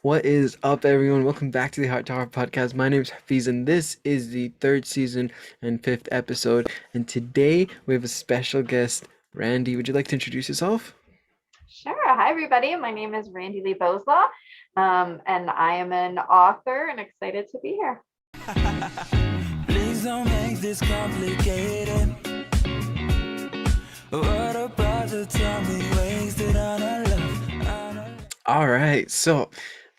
What is up, everyone? Welcome back to the Heart Tower podcast. My name is Hafiz, and this is the third season and fifth episode. And today we have a special guest, Randy. Would you like to introduce yourself? Sure. Hi, everybody. My name is Randi-Lee, and I am an author and excited to be here. Please don't make this complicated. What about the time we wasted on our love? All right, so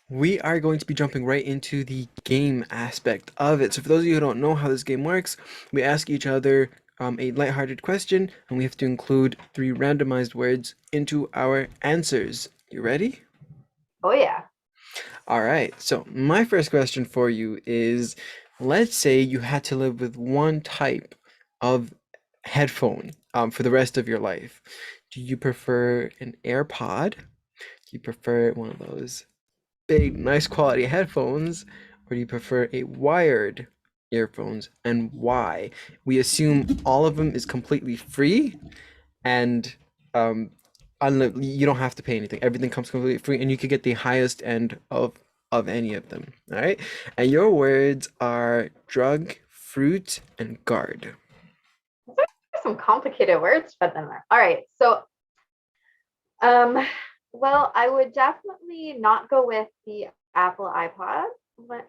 we are going to be jumping right into the game aspect of it. So, for those of you who don't know how this game works, we ask each other a lighthearted question, and we have to include three randomized words into our answers. You ready? Oh, yeah. All right, so my first question for you is, let's say you had to live with one type of headphone for the rest of your life. Do you prefer an AirPod? Do you prefer one of those big, nice quality headphones, or do you prefer a wired earphones, and why? We assume all of them is completely free, and um, you don't have to pay anything. Everything comes completely free, and you could get the highest end of any of them. All right, and your words are drug, fruit, and guard. Those are some complicated words, but then all right. Um, well, I would definitely not go with the Apple iPod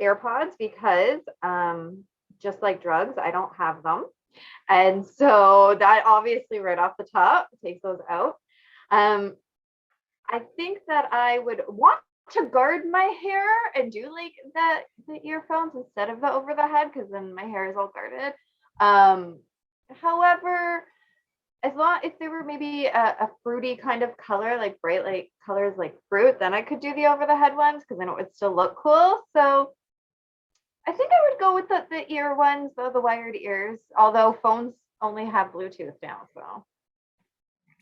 AirPods because just like drugs, I don't have them. And so that obviously right off the top takes those out. Um, I think that I would want to guard my hair and do like the earphones instead of the over the head because then my hair is all guarded. Um, However, as long if they were maybe a fruity kind of color, like bright like colors like fruit, then I could do the over the head ones because then it would still look cool. So I think I would go with the ear ones, though the wired ears. Although phones only have Bluetooth now, so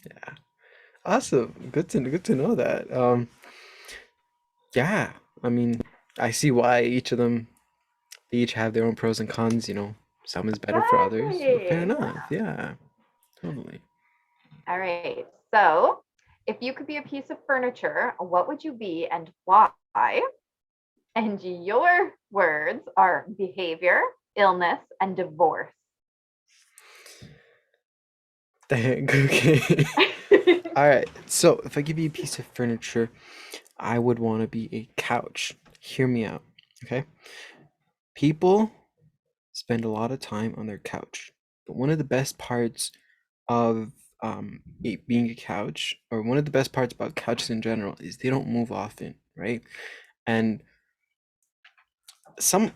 Yeah, awesome. Good to know that. Yeah, I mean, I see why each of them they each have their own pros and cons. Some is better for others. But fair exactly. enough. Yeah, totally. All right. So, if you could be a piece of furniture, what would you be and why? And your words are behavior, illness, and divorce. Dang, okay. All right. So if I give you a piece of furniture, I would want to be a couch. Hear me out, okay? People spend a lot of time on their couch, but one of the best parts of it being a couch, or one of the best parts about couches in general, is they don't move often, right? And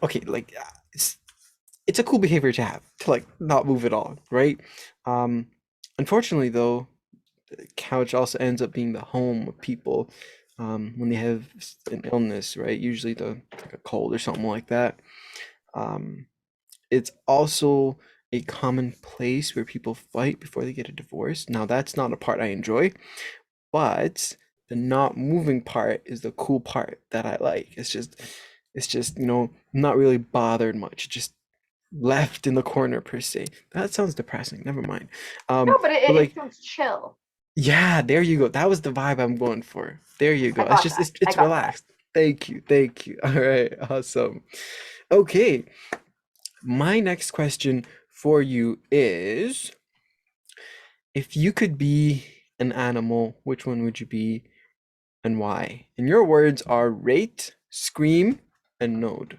okay, like it's a cool behavior to have to like not move at all, right? Um, Unfortunately, though, the couch also ends up being the home of people when they have an illness, right? Usually like a cold or something like that. Um, it's also a common place where people fight before they get a divorce. Now, that's not a part I enjoy, but the not moving part is the cool part that I like. It's just, not really bothered much, just left in the corner per se. That sounds depressing. Never mind. No, but But it like, sounds chill. yeah, there you go. That was the vibe I'm going for. There you go. I It's got just that. I it's got that. relaxed. Thank you. Thank you. All right. Awesome. Okay. My next question for you is, if you could be an animal, which one would you be and why? And your words are rate, scream, and node.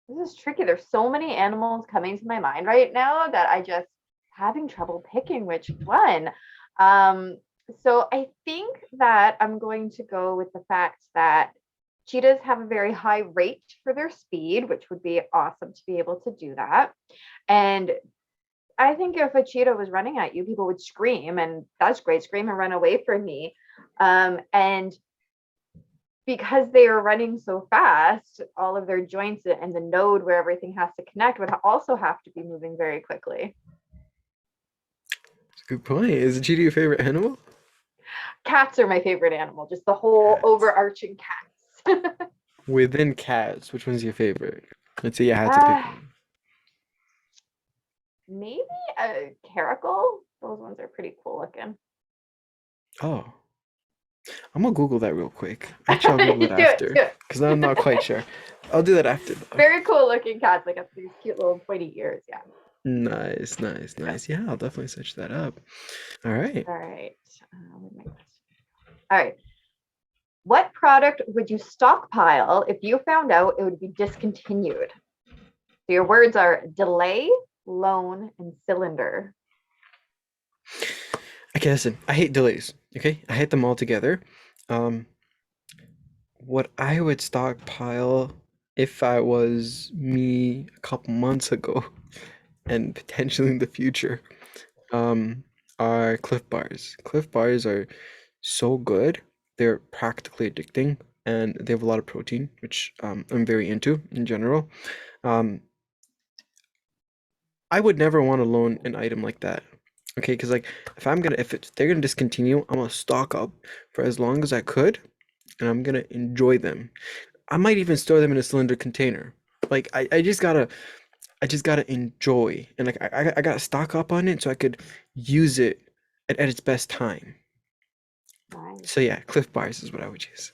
This is tricky. There's so many animals coming to my mind right now that I just having trouble picking which one. Um, so I think that I'm going to go with the fact that cheetahs have a very high rate for their speed, which would be awesome to be able to do that. And I think if a cheetah was running at you, people would scream, and that's great, scream and run away from me. And because they are running so fast, all of their joints and the node where everything has to connect would also have to be moving very quickly. Good point. Is a cheetah your favorite animal? Cats are my favorite animal, just the whole Cats. overarching cats. Within cats, which one's your favorite? Let's say you had to pick uh, one. Maybe a caracal. Those ones are pretty cool looking. Oh. I'm gonna Google that real quick. Actually, I'll Google it Do it, after do it. because I'm not quite sure. I'll do that after though. Very cool looking cats. Like got these cute little pointy ears. Yeah. Nice, nice, Yeah. nice. Yeah, I'll definitely search that up. All right. All right. Where'd my question go? All right. What product would you stockpile if you found out it would be discontinued? So your words are delay, loan, and cylinder. Okay, listen. I hate delays. Okay, I hate them all together. Um, what I would stockpile if I was me a couple months ago and potentially in the future, um, are Cliff Bars. Cliff Bars are so good. They're practically addicting and they have a lot of protein, which I'm very into in general. Um, I would never want to loan an item like that. Okay, because like if they're gonna discontinue, I'm gonna stock up for as long as I could, and I'm gonna enjoy them. I might even store them in a cylinder container. Like I just gotta enjoy, and like I gotta stock up on it so I could use it at its best time. Nice. So yeah, Cliff Bars is what I would use.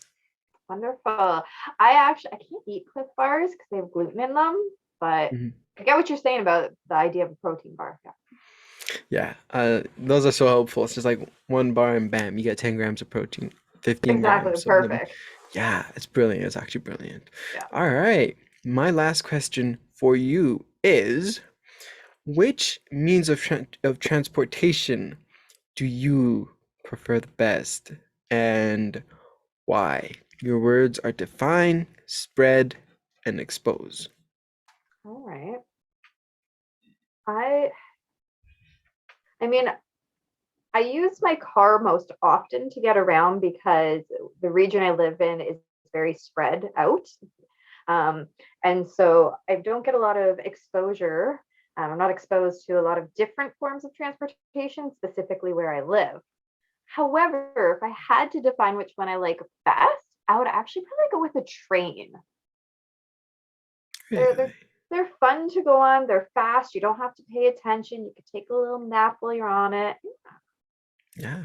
Wonderful. I can't eat Cliff Bars because they have gluten in them, but Mhm. I get what you're saying about the idea of a protein bar. Yeah. Yeah, those are so helpful. It's just like one bar and bam, you get 10 grams of protein, 15 Exactly. grams. So then, Perfect. yeah, it's brilliant. It's actually brilliant. Yeah. All right, my last question for you is, which means of transportation do you prefer the best and why? Your words are define, spread, and expose. All right. I I mean, I use my car most often to get around because the region I live in is very spread out. Um, and so I don't get a lot of exposure. I'm not exposed to a lot of different forms of transportation, specifically where I live. However, if I had to define which one I like best, I would actually probably go with a train. They're they're Really? they're fun to go on. They're fast. You don't have to pay attention. You could take a little nap while you're on it. Yeah,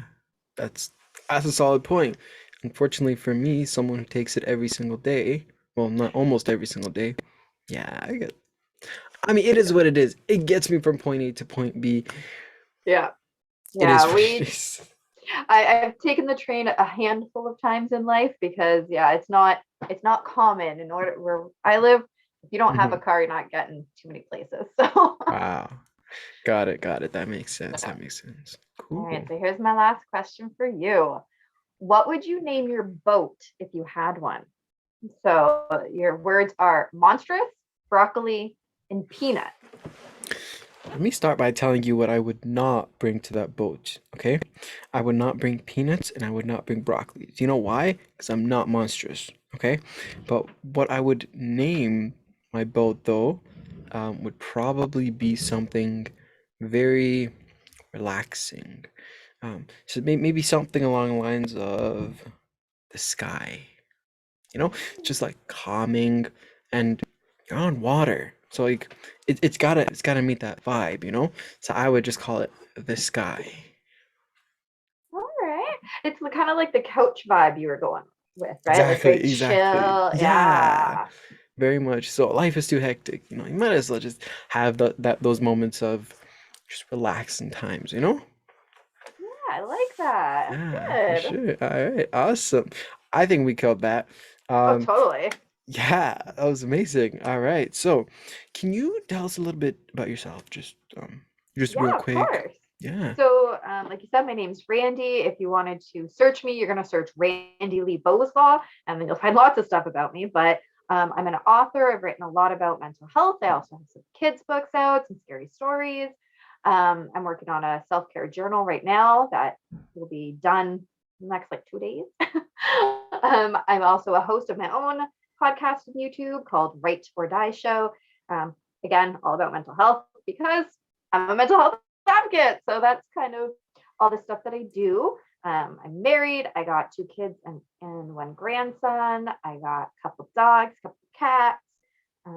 that's that's a solid point. Unfortunately for me, someone who takes it every single day, well, not almost every single day, yeah, I mean, it is what it is. It gets me from point A to point B. Yeah. It is Yeah, what it is. I've taken the train a handful of times in life because yeah, it's not common in order where I live. If you don't have a Mhm. car, you're not getting too many places. So Wow. Got it, got it. That makes sense. yeah. That makes sense. All Cool. right, so here's my last question for you. What would you name your boat if you had one? So your words are monstrous, broccoli, and peanut. Let me start by telling you what I would not bring to that boat, okay? I would not bring peanuts and I would not bring broccoli. Do you know why? Because I'm not monstrous, okay? But what I would name my boat though, would probably be something very relaxing. So maybe something along the lines of the sky, you know, just like calming and you're on water. So like it's gotta meet that vibe, you know? So I would just call it the sky. All right. It's kind of like the couch vibe you were going with, right? Like Exactly, very exactly. chill. Yeah, Yeah. very much. So life is too hectic, you know. You might as well just have those moments of just relaxing times, you know? Yeah, I like that. Yeah, for Good. sure. All right, awesome. I think we killed that. Oh, Um, totally. Yeah, that was amazing. All right. So, can you tell us a little bit about yourself? Just real Yeah, of quick. course. Yeah. So, like you said, my name's Randy. If you wanted to search me, you're going to search Randy-Lee Boslaw, and then you'll find lots of stuff about me. But I'm an author. I've written a lot about mental health. I also have some kids' books out, some scary stories. I'm working on a self care journal right now that will be done in the next like 2 days. I'm also a host of my own podcast on YouTube called Write or Die Show. Um, again, all about mental health because I'm a mental health advocate. So that's kind of all the stuff that I do. I'm married. I got 2 kids and one grandson. I got a couple dogs, a couple cats. Yeah,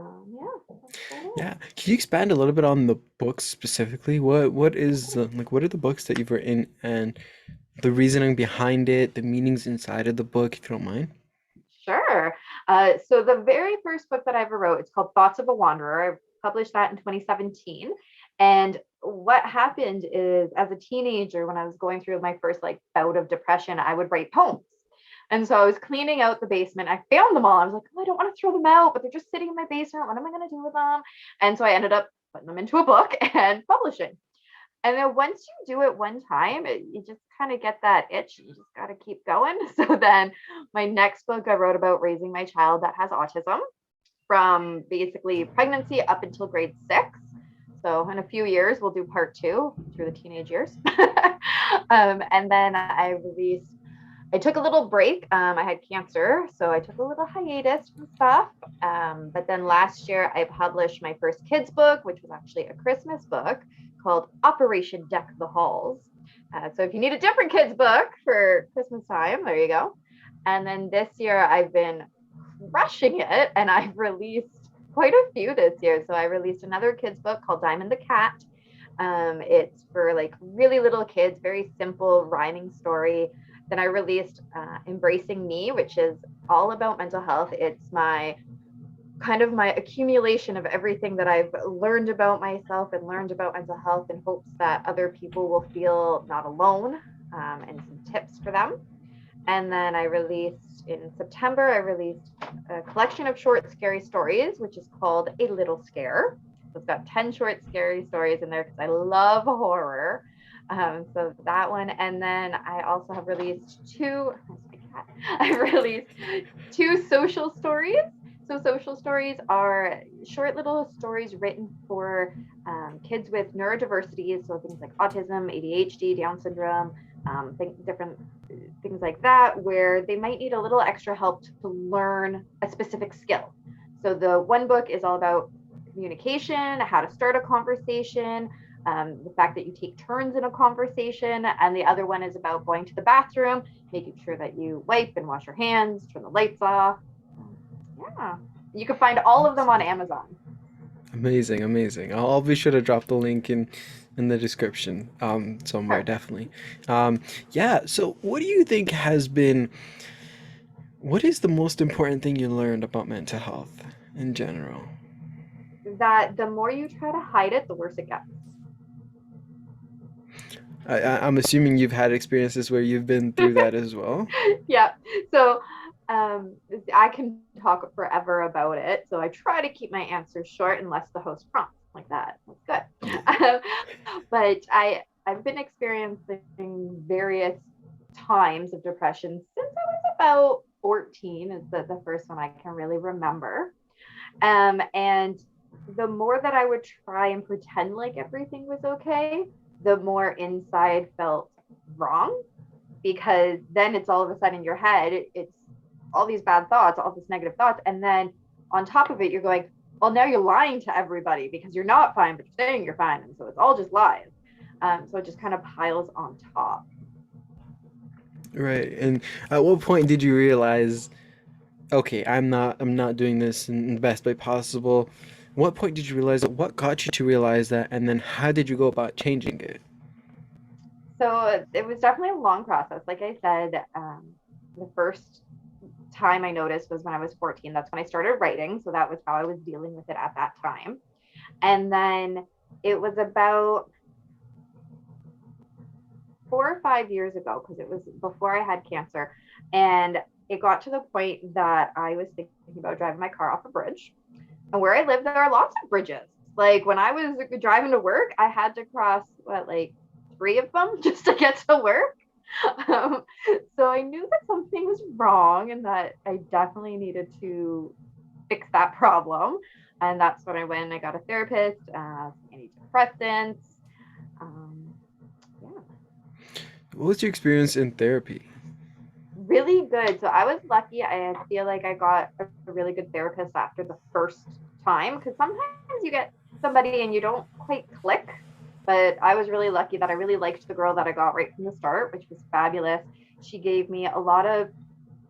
that's about it. Yeah. Can you expand a little bit on the books specifically? What is like what are the books that you've written and the reasoning behind it, the meanings inside of the book, if you don't mind? Sure. So the very first book that I ever wrote, it's called Thoughts of a Wanderer. I published that in 2017. And what happened is, as a teenager, when I was going through my first like bout of depression, I would write poems. And so I was cleaning out the basement. I found them all. I was like, oh, I don't want to throw them out, but they're just sitting in my basement. What am I going to do with them? And so I ended up putting them into a book and publishing. And then once you do it one time, you just kind of get that itch. You just got to keep going. So then my next book, I wrote about raising my child that has autism from basically pregnancy up until grade 6. So in a few years, we'll do part 2 through the teenage years. And then I took a little break. I had cancer, so I took a little hiatus from stuff. But then last year, I published my first kids book, which was actually a Christmas book called Operation Deck the Halls. So if you need a different kids book for Christmas time, there you go. And then this year, I've been crushing it, and I've released quite a few this year. So I released another kids book called Diamond the Cat. It's for like really little kids, very simple rhyming story. Then I released Embracing Me, which is all about mental health. It's my kind of my accumulation of everything that I've learned about myself and learned about mental health in hopes that other people will feel not alone, and some tips for them. And then in September, I released a collection of short, scary stories, which is called A Little Scare. So it's got 10 short, scary stories in there because I love horror. So that one. And then I also have released I've released 2 social stories. So social stories are short little stories written for kids with neurodiversity, so things like autism, ADHD, Down syndrome, different things like that, where they might need a little extra help to learn a specific skill. So the one book is all about communication, how to start a conversation, the fact that you take turns in a conversation, and the other one is about going to the bathroom, making sure that you wipe and wash your hands, turn the lights off. Yeah, you can find all of them on Amazon. Amazing, amazing. I'll be sure to drop the link in the description somewhere, Sure. definitely. Yeah, so what is the most important thing you learned about mental health in general? That the more you try to hide it, the worse it gets. I'm assuming you've had experiences where you've been through that as well. Yeah. So um, I can talk forever about it. So I try to keep my answers short unless the host prompts like that. That's Yeah. good. But I've been experiencing various times of depression since I was about 14 is the first one I can really remember. And the more that I would try and pretend like everything was okay, the more inside felt wrong, because then it's all of a sudden in your head, it's all these bad thoughts, all these negative thoughts. And then on top of it, you're going, well, now you're lying to everybody because you're not fine, but you're saying you're fine. And so it's all just lies. So it just kind of piles on top. Right. And at what point did you realize, okay, I'm not doing this in the best way possible? What point did you realize that? What got you to realize that? And then how did you go about changing it? So it was definitely a long process. Like I said, the first time I noticed was when I was 14. That's when I started writing. So that was how I was dealing with it at that time. And then it was about 4 or 5 years ago, because it was before I had cancer. And it got to the point that I was thinking about driving my car off a bridge. And where I live, there are lots of bridges. Like when I was driving to work, I had to cross like 3 of them just to get to work. Um, so I knew that something was wrong and that I definitely needed to fix that problem. And that's when I went and I got a therapist, antidepressants. Um, yeah, What was your experience in therapy? really good. So I was lucky. I feel like I got a really good therapist after the first time, because sometimes you get somebody and you don't quite click. But I was really lucky that I really liked the girl that I got right from the start, which was fabulous. She gave me a lot of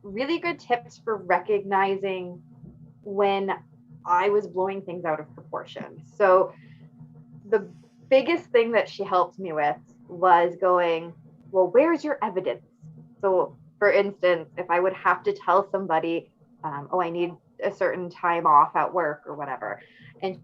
really good tips for recognizing when I was blowing things out of proportion. So the biggest thing that she helped me with was going, well, where's your evidence? So, for instance, if I would have to tell somebody, oh, I need a certain time off at work or whatever, and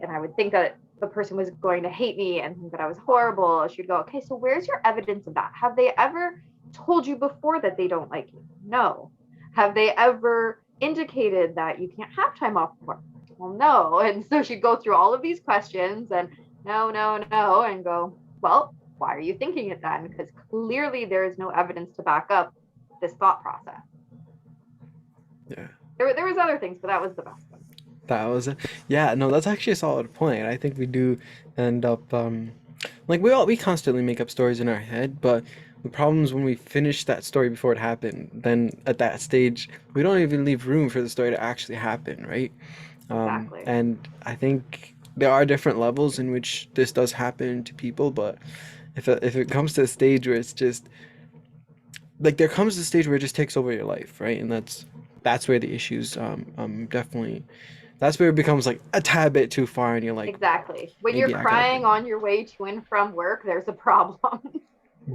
I would think that the person was going to hate me and think that I was horrible, she'd go, okay, so where's your evidence of that? Have they ever told you before that they don't like you? No. Have they ever indicated that you can't have time off work? Well, no. And so she'd go through all of these questions and no, no, no, and go, well, why are you thinking it then? Because clearly there is no evidence to back up this thought process. Yeah. There was other things, but that was the best one. That was it. Yeah, no, that's actually a solid point. I think we do end up like we constantly make up stories in our head, but the problem is when we finish that story before it happened, then at that stage we don't even leave room for the story to actually happen, right? Exactly. And I think there are different levels in which this does happen to people, but if it comes to a stage where it's just like there comes a stage where it just takes over your life, right? And that's where the issues definitely that's where it becomes like a tad bit too far, and you're like, Exactly. When you're maybe I gotta crying on your way to and from work, there's a problem.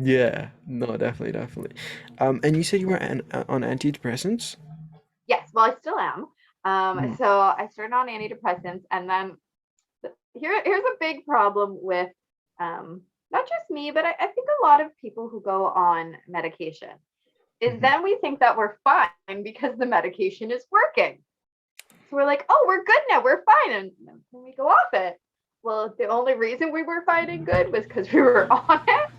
yeah, no, definitely, definitely. And you said you were on antidepressants? Yes, well, I still am. Mm, So I started on antidepressants, and then here's a big problem with not just me, but I think a lot of people who go on medication is mhm. then we think that we're fine because the medication is working. So we're like, oh, we're good now, we're fine. And then we go off it. Well, the only reason we were fine and good was because we were on it.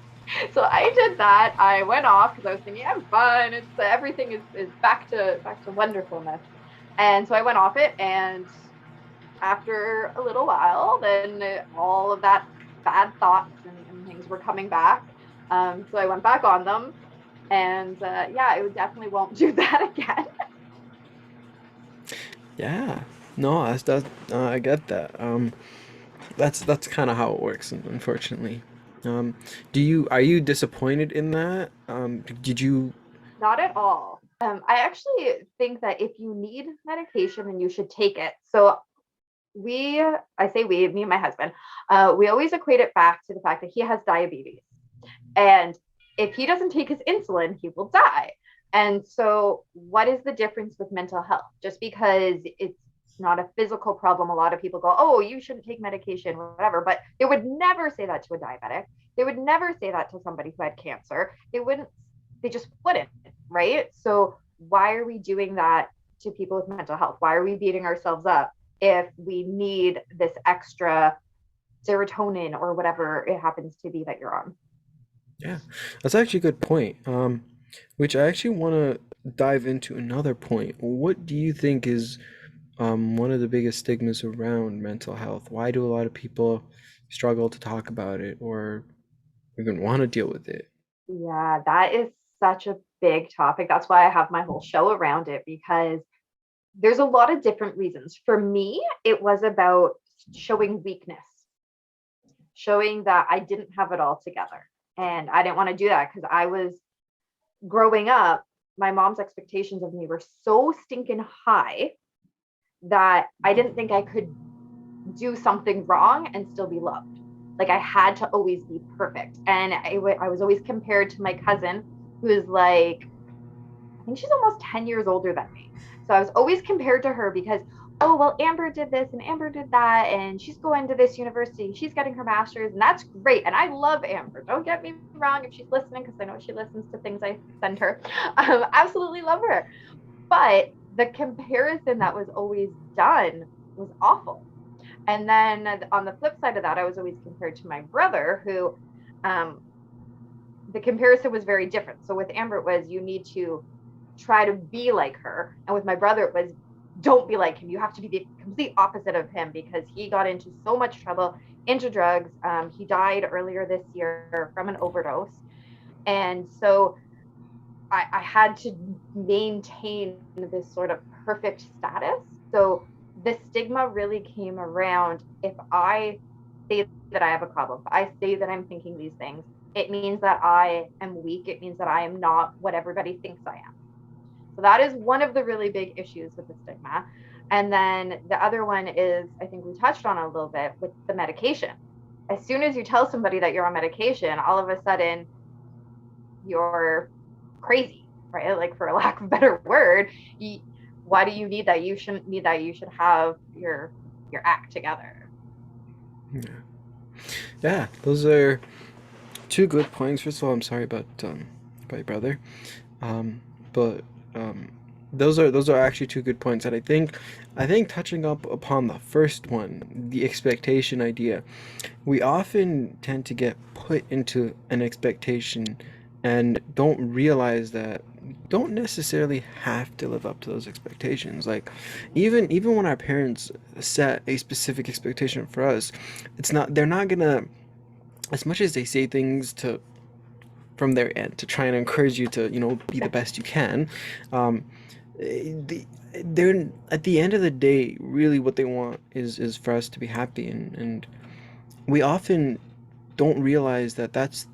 So I did that. I went off because I was thinking, I'm fine. It's everything is back to wonderfulness. And so I went off it, and after a little while, then all of that bad thoughts and things were coming back. So I went back on them, and yeah, I definitely won't do that again. Yeah, no, that's I get that. That's kind of how it works, unfortunately. Um, are you disappointed in that? Did you? Not at all. I actually think that if you need medication, then you should take it. So I say we, me and my husband, we always equate it back to the fact that he has diabetes. And if he doesn't take his insulin, he will die. And so, what is the difference with mental health? Just because it's not a physical problem, a lot of people go, oh, you shouldn't take medication, whatever. But they would never say that to a diabetic. They would never say that to somebody who had cancer. They just wouldn't, right? So, why are we doing that to people with mental health? Why are we beating ourselves up if we need this extra serotonin or whatever it happens to be that you're on? Yeah, that's actually a good point. Which I actually want to dive into another point. What do you think is one of the biggest stigmas around mental health? Why do a lot of people struggle to talk about it or even want to deal with it? Yeah, that is such a big topic. That's why I have my whole show around it, because there's a lot of different reasons. For me, it was about showing weakness, showing that I didn't have it all together. And I didn't want to do that because I was growing up, my mom's expectations of me were so stinking high that I didn't think I could do something wrong and still be loved. Like I had to always be perfect. And I was always compared to my cousin, who is like, I think she's almost 10 years older than me. So I was always compared to her because, oh, well, Amber did this and Amber did that. And she's going to this university. She's getting her master's. And that's great. And I love Amber. Don't get me wrong if she's listening, because I know she listens to things I send her. Absolutely love her. But the comparison that was always done was awful. And then on the flip side of that, I was always compared to my brother, who um, the comparison was very different. So with Amber, it was you need to try to be like her. And with my brother, it was don't be like him. You have to be the complete opposite of him because he got into so much trouble, into drugs. He died earlier this year from an overdose. And so I had to maintain this sort of perfect status. So the stigma really came around if I say that I have a problem, if I say that I'm thinking these things, it means that I am weak. It means that I am not what everybody thinks I am. So that is one of the really big issues with the stigma. And then the other one is, I think we touched on a little bit with the medication. As soon as you tell somebody that you're on medication, all of a sudden you're crazy, right? Like, for a lack of a better word, you, why do you need that? You shouldn't need that. You should have your act together. Yeah. Yeah, those are two good points. First of all, I'm sorry about your brother. Um, but um, those are actually two good points, and I think touching up upon the first one, the expectation idea, we often tend to get put into an expectation and don't realize that don't necessarily have to live up to those expectations. Like even when our parents set a specific expectation for us, it's not they're not gonna, as much as they say things to from their end to try and encourage you to be the best you can, um, the, they're at the end of the day really what they want is for us to be happy, and we often don't realize that that's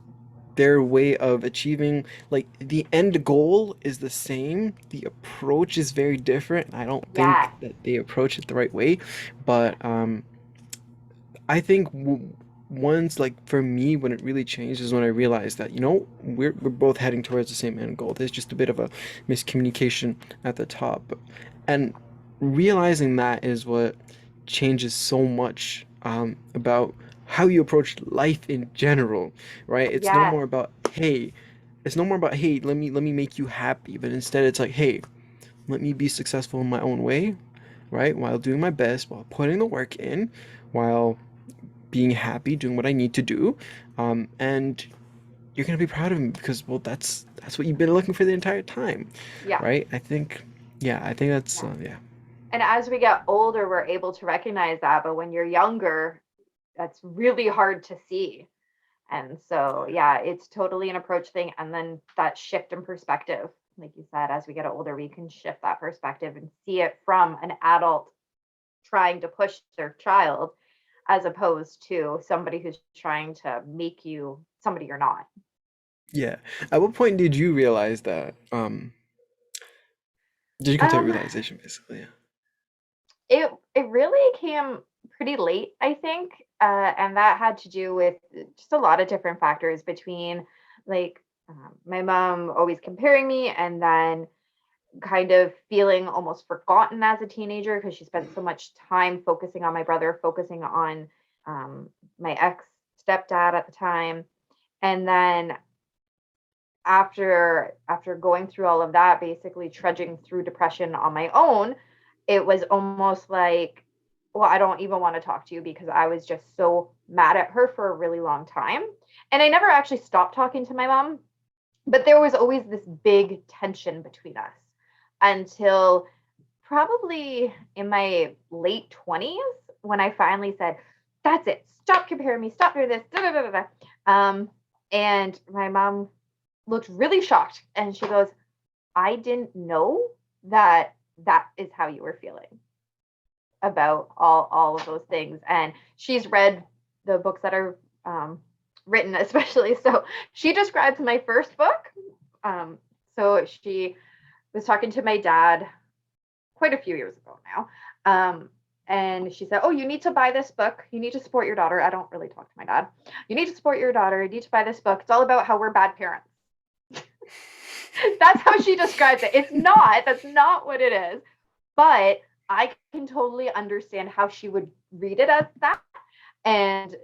their way of achieving. Like, the end goal is the same, the approach is very different. I don't think Yes, that they approach it the right way, but I think once, like for me, when it really changed is when I realized that we're both heading towards the same end goal. There's just a bit of a miscommunication at the top, and realizing that is what changes so much about how you approach life in general, right? yes, It's no more about, hey, let me make you happy, but instead it's like, hey, let me be successful in my own way, right? While doing my best, while putting the work in, while being happy, doing what I need to do, and you're gonna be proud of me because, well, that's what you've been looking for the entire time, yeah, right? I think that's yeah. yeah, And as we get older, we're able to recognize that. But when you're younger, that's really hard to see. And so, yeah, it's totally an approach thing. And then that shift in perspective, like you said, as we get older, we can shift that perspective and see it from an adult trying to push their child, as opposed to somebody who's trying to make you somebody you're not. yeah. At what point did you realize that? Did you come to that Um, realization, basically? Yeah. it really came pretty late, I think, and that had to do with just a lot of different factors between, like, my mom always comparing me, and then kind of feeling almost forgotten as a teenager because she spent so much time focusing on my brother, focusing on my ex stepdad at the time, and then after going through all of that, basically trudging through depression on my own, it was almost like, well, I don't even want to talk to you because I was just so mad at her for a really long time. And I never actually stopped talking to my mom, but there was always this big tension between us until probably in my late 20s, when I finally said, "That's it. Stop comparing me. Stop doing this." Da, da, da, da, da. And my mom looked really shocked, and she goes, "I didn't know that that is how you were feeling about all of those things." And she's read the books that are written, especially. So she describes my first book. So she was talking to my dad quite a few years ago now. And she said, "Oh, you need to buy this book. You need to support your daughter." I don't really talk to my dad. "You need to support your daughter. You need to buy this book. It's all about how we're bad parents." That's how she describes it. It's not, that's not what it is. But I can totally understand how she would read it as that. And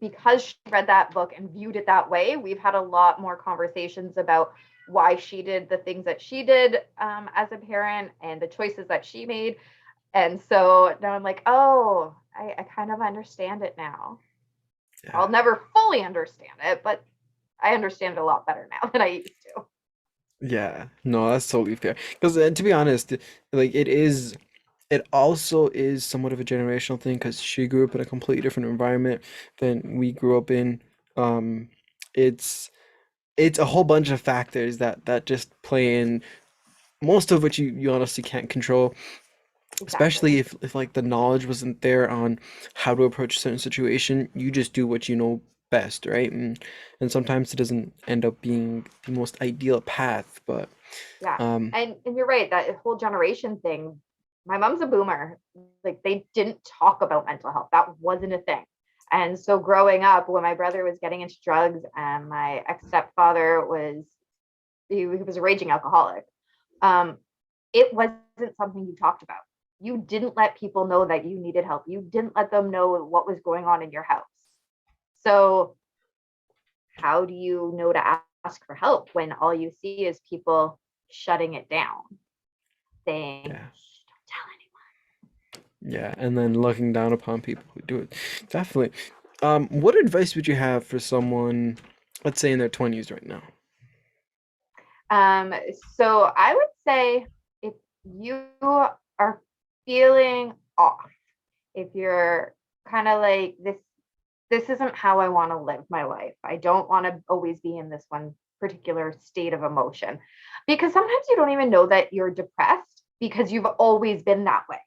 because she read that book and viewed it that way, we've had a lot more conversations about why she did the things that she did, as a parent, and the choices that she made. And so now I'm like, oh, I kind of understand it now. Yeah. I'll never fully understand it, but I understand it a lot better now than I used to. Yeah, no, that's totally fair. Because to be honest, like it also is somewhat of a generational thing because she grew up in a completely different environment than we grew up in. Um, it's it's a whole bunch of factors that just play in, most of which you honestly can't control, Exactly. especially if like the knowledge wasn't there on how to approach a certain situation. You just do what you know best, right? And sometimes it doesn't end up being the most ideal path, but Yeah. um, And you're right, that whole generation thing. My mom's a boomer. Like, they didn't talk about mental health. That wasn't a thing. And so growing up, when my brother was getting into drugs and my ex stepfather was he was a raging alcoholic. Um, it wasn't something you talked about. You didn't let people know that you needed help. You didn't let them know what was going on in your house. So how do you know to ask for help when all you see is people shutting it down, saying, Yeah. "Shh, don't tell Yeah, and then looking down upon people who do it. Definitely. What advice would you have for someone, let's say in their 20s right now? anyone." So I would say if you are feeling off, if you're kind of like this isn't how I want to live my life. I don't want to always be in this one particular state of emotion, because sometimes you don't even know that you're depressed because you've always been that way.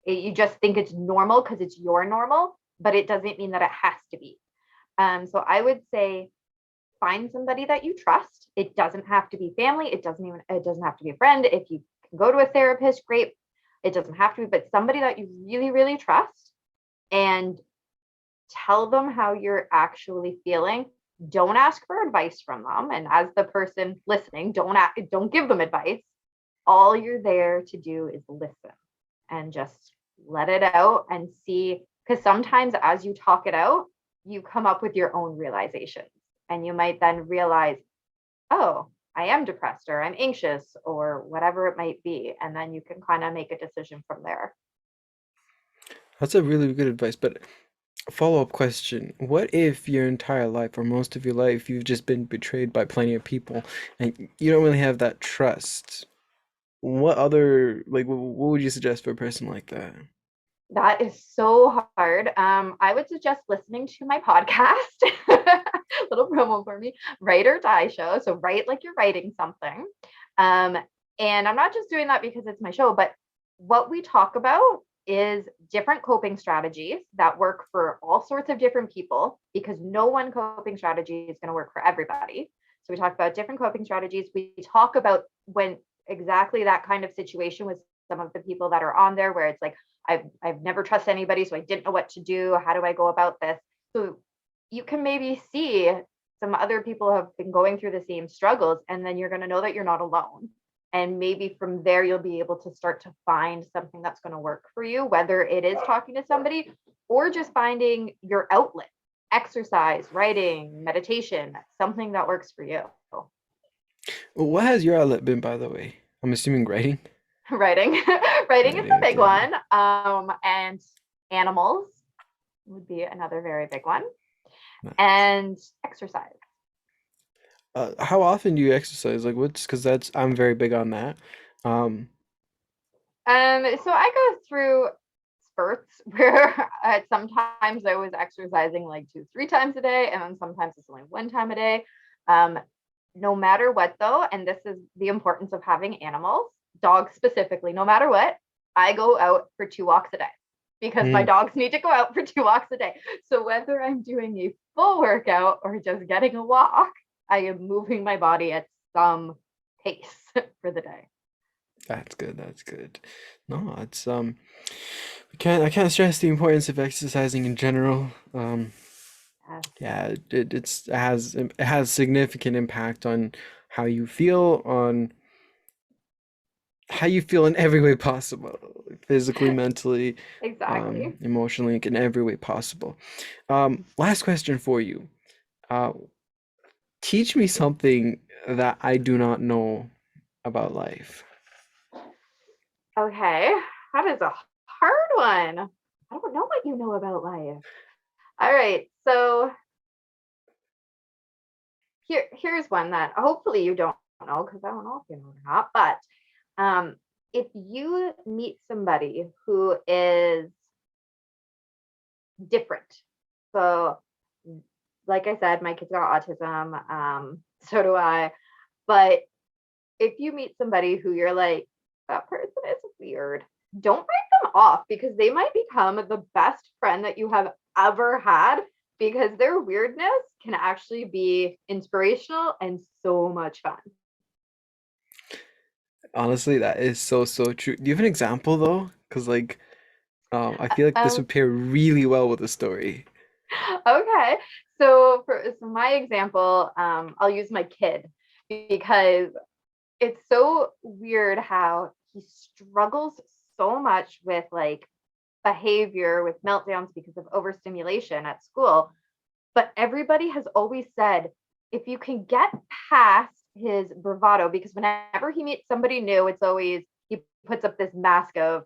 You just think it's normal because it's your normal, but it doesn't mean that it has to be. So I would say find somebody that you trust. It doesn't have to be family. It doesn't have to be a friend. If you can go to a therapist, great. It doesn't have to be, but somebody that you really, really trust, and tell them how you're actually feeling. Don't ask for advice from them. And as the person listening, don't give them advice. All you're there to do is listen and just let it out and see. Because sometimes as you talk it out, you come up with your own realizations. And you might then realize, oh, I am depressed or I'm anxious or whatever it might be. And then you can kind of make a decision from there. That's a really good advice, but a follow-up question. What if your entire life or most of your life you've just been betrayed by plenty of people and you don't really have that trust? What other, like, what would you suggest for a person like that? That is so hard. I would suggest listening to my podcast. Little promo for me, Write or Die Show. So write like you're writing something. Um, and I'm not just doing that because it's my show, but what we talk about is different coping strategies that work for all sorts of different people, because no one coping strategy is going to work for everybody. So we talk about different coping strategies. We talk about when exactly that kind of situation with some of the people that are on there, where it's like, I've never trusted anybody, so I didn't know what to do. How do I go about this? So you can maybe see some other people have been going through the same struggles, and then you're going to know that you're not alone. And maybe from there, you'll be able to start to find something that's going to work for you, whether it is talking to somebody or just finding your outlet, exercise, writing, meditation, something that works for you. Well, what has your outlet been, by the way? I'm assuming writing. Writing, writing is Writing, a big okay. one. And animals would be another very big one, Nice. and exercise. How often do you exercise? Like, what's, because that's, I'm very big on that. Um, So I go through spurts where sometimes I was exercising like 2, 3 times a day, and then sometimes it's only 1 time a day. Um, no matter what, though, and this is the importance of having animals, dogs specifically, no matter what, I go out for 2 walks a day because my mm, dogs need to go out for 2 walks a day. So whether I'm doing a full workout or just getting a walk, I am moving my body at some pace for the day. that's good. That's good. No, it's I can't stress the importance of exercising in general. Yes, Yeah, it has significant impact on how you feel, on how you feel in every way possible, physically, mentally, exactly. emotionally, in every way possible. Last question for you. Uh, Teach me something that I do not know about life. Okay, that is a hard one. I don't know what you know about life. All right, so here's one that hopefully you don't know, because I don't know if you know or not. But um, if you meet somebody who is different, so like I said, my kids got autism, so do I. But if you meet somebody who you're like, that person is weird, don't write them off, because they might become the best friend that you have ever had, because their weirdness can actually be inspirational and so much fun. Honestly, that is so, so true. Do you have an example though? Because like, I feel like this Um, would pair really well with the story. okay. So for my example, I'll use my kid, because it's so weird how he struggles so much with like behavior, with meltdowns because of overstimulation at school. But everybody has always said if you can get past his bravado, because whenever he meets somebody new, it's always he puts up this mask of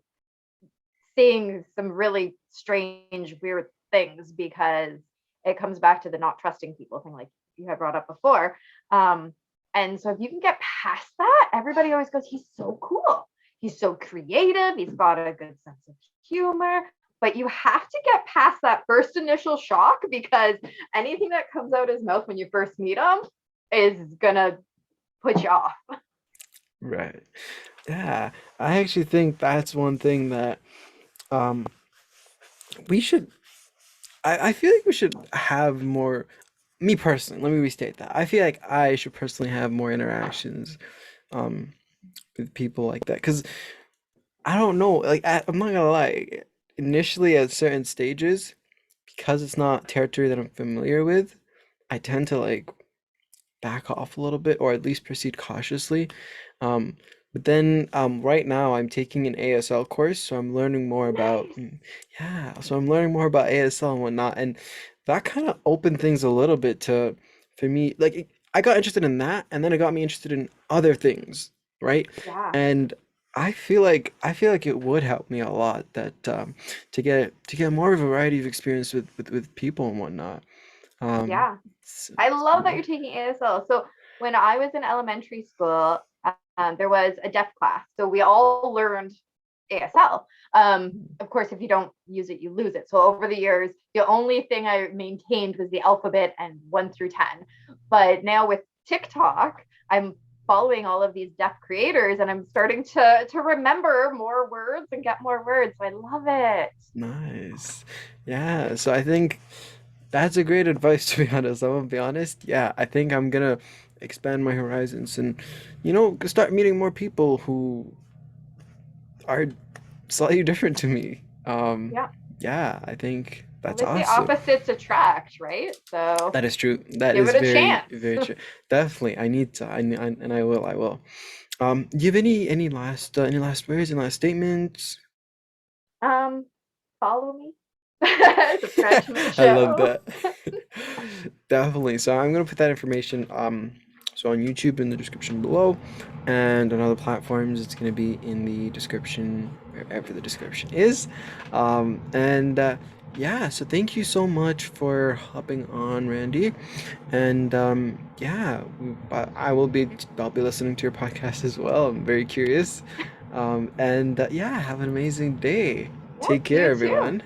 saying some really strange, weird things because it comes back to the not trusting people thing, like you had brought up before. And so if you can get past that, everybody always goes, he's so cool. He's so creative. He's got a good sense of humor. But you have to get past that first initial shock because anything that comes out his mouth when you first meet him is going to put you off. Right. Yeah. I actually think that's one thing that um we should I feel like we should have more, me personally, let me restate that. I feel like I should personally have more interactions um with people like that because I don't know, like I'm not gonna lie, initially at certain stages, because it's not territory that I'm familiar with, I tend to like back off a little bit or at least proceed cautiously. Um, but then right now I'm taking an ASL course, so I'm learning more about Nice. yeah, so I'm learning more about ASL and whatnot, and that kind of opened things a little bit to for me. Like I got interested in that, and then it got me interested in other things, right? Yeah. And I feel like it would help me a lot that to get more of a variety of experience with people and whatnot. Um, Yeah. so, I love that yeah. you're taking ASL. So when I was in elementary school, there was a deaf class. So we all learned ASL. Of course, if you don't use it, you lose it. So over the years, the only thing I maintained was the alphabet and 1 through 10. But now with TikTok, I'm following all of these deaf creators and I'm starting to remember more words and get more words. So I love it. Nice. Yeah, so I think that's a great advice to be honest. I'm gonna be honest. Yeah, I think I'm gonna expand my horizons and start meeting more people who are slightly different to me. Yeah. Yeah, I think Well, that's they say awesome. opposites attract, right? So That is true. That give is it a very, chance. very true. Definitely, I need to. And I will. I will. Do you have any last words, any last statements? um, Follow me. Subscribe to my I love show. that. Definitely. So I'm gonna put that information so on YouTube in the description below, and on other platforms it's gonna be in the description wherever the description is. And yeah, so thank you so much for hopping on, Randy. And yeah, I'll be listening to your podcast as well. I'm very curious. And yeah, have an amazing day. Yeah, Take care, you too. everyone.